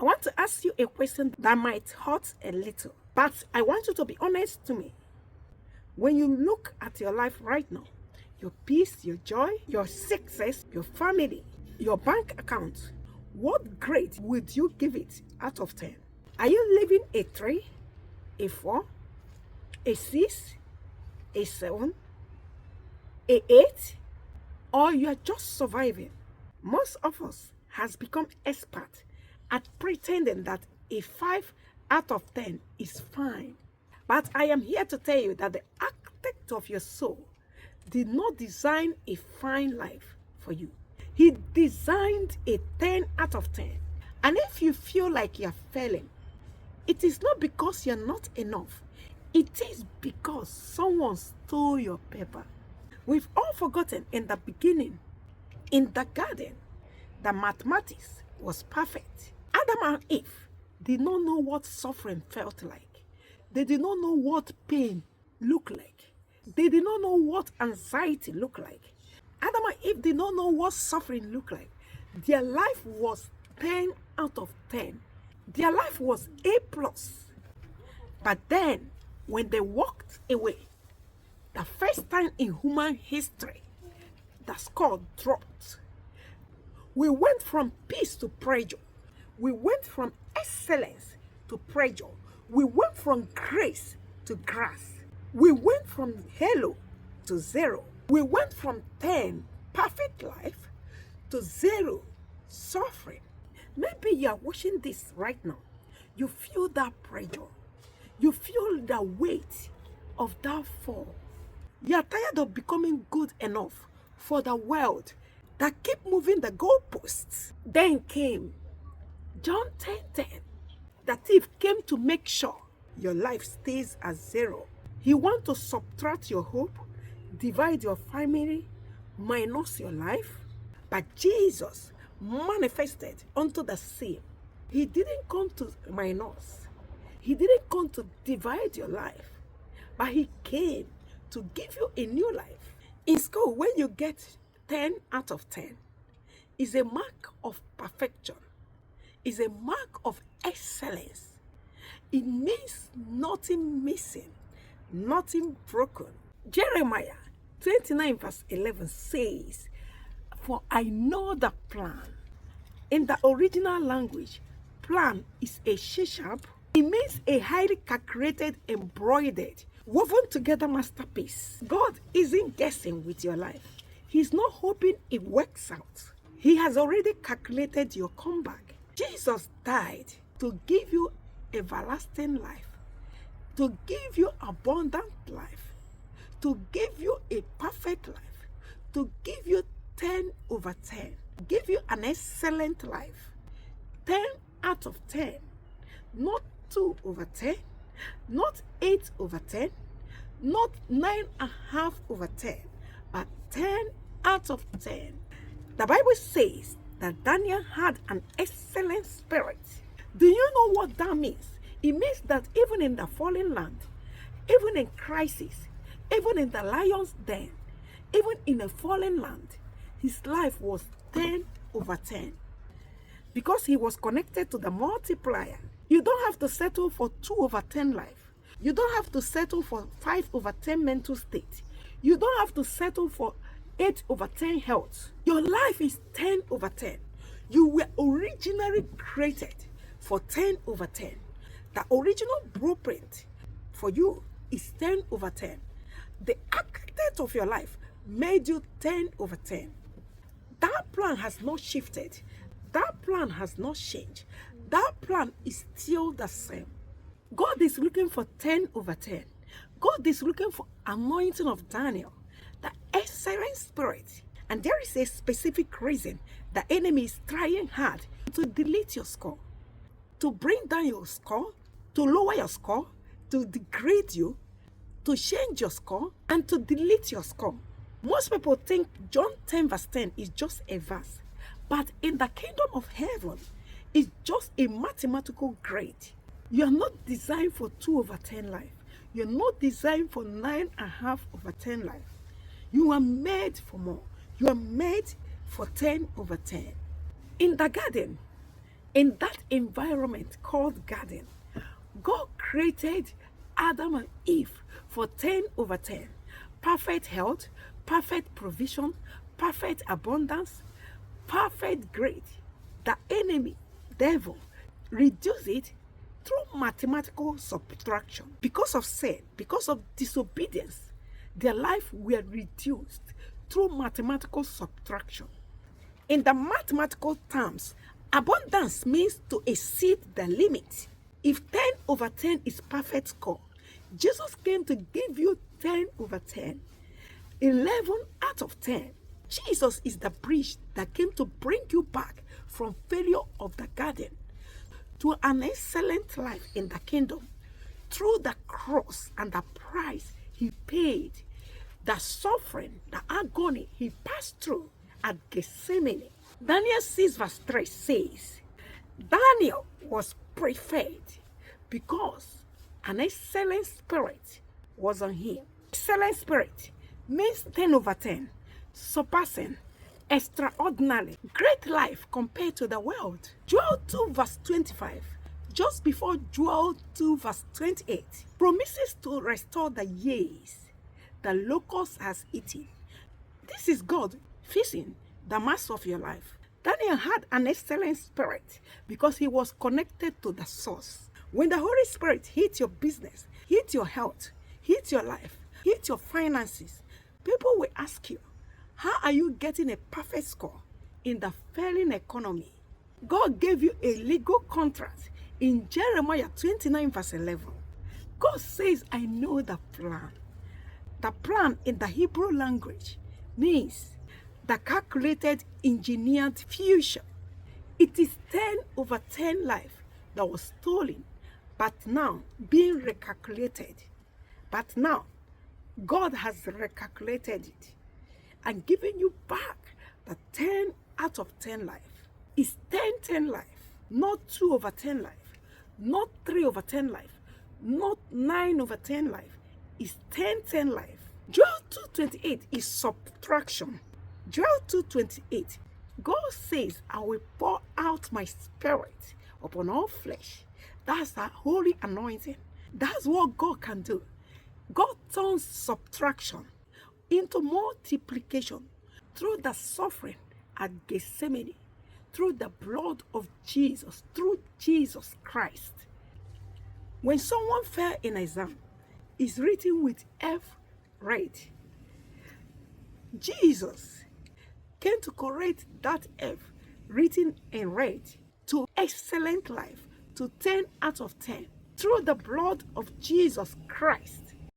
I want to ask you a question that might hurt a little, but I want you to be honest to me. When you look at your life right now, your peace, your joy, your success, your family, your bank account, what grade would you give it out of 10? Are you living a 3, a 4, a 6, a 7, a 8, or you are just surviving? Most of us has become expert at pretending that a 5 out of 10 is fine. But I am here to tell you that the architect of your soul did not design a fine life for you. He designed a 10 out of 10. And if you feel like you're failing, it is not because you're not enough. It is because someone stole your paper. We've all forgotten in the beginning, in the garden, that mathematics was perfect. Adam and Eve did not know what suffering felt like. They did not know what pain looked like. They did not know what anxiety looked like. Adam and Eve did not know what suffering looked like. Their life was 10 out of 10. Their life was A+. But then, when they walked away, the first time in human history, the score dropped. We went from peace to pressure. We went from excellence to pressure. We went from grace to grass. We went from hello to 0. We went from 10 perfect life to 0 suffering. Maybe you are watching this right now. You feel that pressure. You feel the weight of that fall. You are tired of becoming good enough for the world that keep moving the goalposts. Then came John 10:10. The thief came to make sure your life stays at 0. He wants to subtract your hope, divide your family, minus your life. But Jesus manifested unto the same. He didn't come to minus. He didn't come to divide your life. But he came to give you a new life. In school, when you get 10 out of 10, is a mark of perfection. Is a mark of excellence. It means nothing missing, nothing broken. Jeremiah 29 verse 11 says, "For I know the plan." In the original language, plan is a C-sharp. It means a highly calculated, embroidered, woven together masterpiece. God isn't guessing with your life. He's not hoping it works out. He has already calculated your comeback. Jesus died to give you everlasting life, to give you abundant life, to give you a perfect life, to give you 10 over 10, give you an excellent life. 10 out of 10, not 2 over 10, not 8 over 10, not 9.5 over 10, but 10 out of 10. The Bible says that Daniel had an excellent spirit. Do you know what that means? It means that even in the fallen land, even in crisis, even in the lion's den, even in a fallen land, his life was 10 over 10. Because he was connected to the multiplier. You don't have to settle for 2 over 10 life. You don't have to settle for 5 over 10 mental state. You don't have to settle for 8 over 10 health. Your life is 10 over 10. You were originally created for 10 over 10. The original blueprint for you is 10 over 10. The architect of your life made you 10 over 10. That plan has not shifted. That plan has not changed. That plan is still the same. God is looking for 10 over 10. God is looking for anointing of Daniel, the excellent spirit. And there is a specific reason the enemy is trying hard to delete your score, to bring down your score, to lower your score, to degrade you, to change your score, and to delete your score. Most people think John 10 verse 10 is just a verse, but in the kingdom of heaven, it's just a mathematical grade. You are not designed for 2 over 10 life. You're not designed for 9.5 over 10 life. You are made for more. You are made for 10 over 10. In the garden, In that environment called garden, God created Adam and Eve for 10 over 10. Perfect health, perfect provision, perfect abundance, perfect grade. The enemy, devil, reduced it through mathematical subtraction. Because of sin, because of disobedience, their life were reduced through mathematical subtraction. In the mathematical terms, abundance means to exceed the limit. If 10 over 10 is perfect score, Jesus came to give you 10 over 10, 11 out of 10. Jesus is the bridge that came to bring you back from failure of the garden to an excellent life in the kingdom through the cross and the price he paid, the suffering, the agony he passed through at Gethsemane. Daniel 6 verse 3 says, Daniel was preferred because an excellent spirit was on him. Excellent spirit means 10 over 10, surpassing, extraordinary, great life compared to the world. Joel 2 verse 25, just before Joel 2 verse 28, promises to restore the years the locust has eaten. This is God fixing the master of your life. Daniel had an excellent spirit because he was connected to the source. When the Holy Spirit hits your business, hits your health, hits your life, hits your finances, people will ask you, how are you getting a perfect score in the failing economy? God gave you a legal contract in Jeremiah 29 verse 11. God says, I know the plan. The plan in the Hebrew language means the calculated engineered future. It is 10 over 10 life that was stolen, but now being recalculated. But now God has recalculated it and given you back the 10 out of 10 life. It's 10 life, not 2 over 10 life, not 3 over 10 life, not 9 over 10 life. It's 10 life. Joel 2:28 is subtraction. Joel 2:28, God says, I will pour out my spirit upon all flesh. That's the holy anointing. That's what God can do. God turns subtraction into multiplication through the suffering at Gethsemane, through the blood of Jesus, through Jesus Christ. When someone fails in exam, it's written with F red. Jesus came to correct that F written in red to excellent life, to 10 out of 10 through the blood of Jesus Christ.